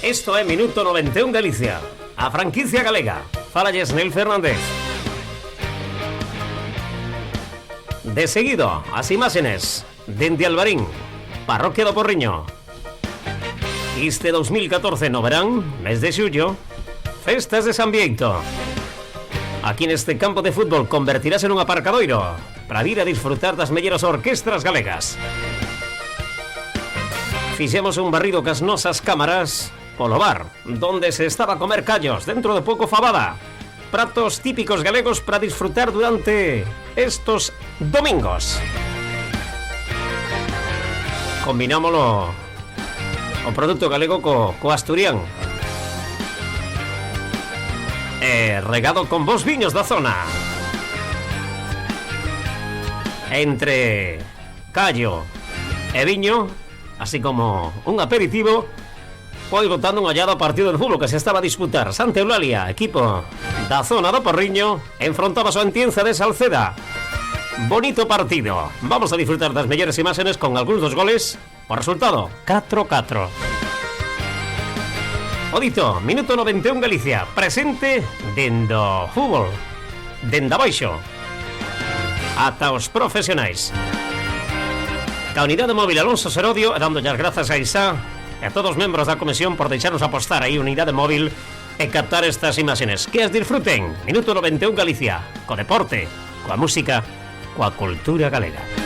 Isto é Minuto 91 Galicia, a franquicia galega. Fala Yesnel Fernández. De seguido, as imágenes dende Alvarín, Parroquia do Porriño. Este 2014 no verán, mes de xullo, festas de San Bieito. Aquí neste campo de fútbol convertirase nun aparcadoiro para vir a disfrutar das melleras orquestras galegas. Fixemos un barrido cas nosas cámaras polo bar, donde se estaba a comer callos, dentro de pouco fabada. Pratos típicos galegos para disfrutar durante estos domingos. Combinámolo o produto galego co asturián. Regado con bons viños da zona. Entre callo e viño, así como un aperitivo, foi botando un hallado partido de fútbol que se estaba a disputar. Santa Eulalia, equipo da zona do Porriño, enfrontaba a Entienza de Salceda. Bonito partido. Vamos a disfrutar das mellores imágenes con algúns dos goles. O resultado, 4-4. O dito, Minuto 91 Galicia, presente dendo fútbol, dende abaixo ata os profesionais. A unidade móvil Alonso Serodio, dando as grazas a Isa e a todos os membros da comisión por deixarnos apostar aí unidade móvil e captar estas imágenes. Que as disfruten. Minuto 91 Galicia, co deporte, coa música, coa cultura galega.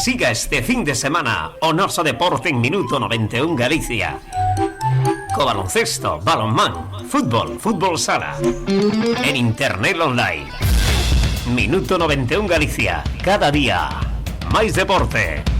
Siga este fin de semana o noso deporte en Minuto 91 Galicia. Co baloncesto, balonmán, fútbol, fútbol sala. En internet online. Minuto 91 Galicia. Cada día, máis deporte.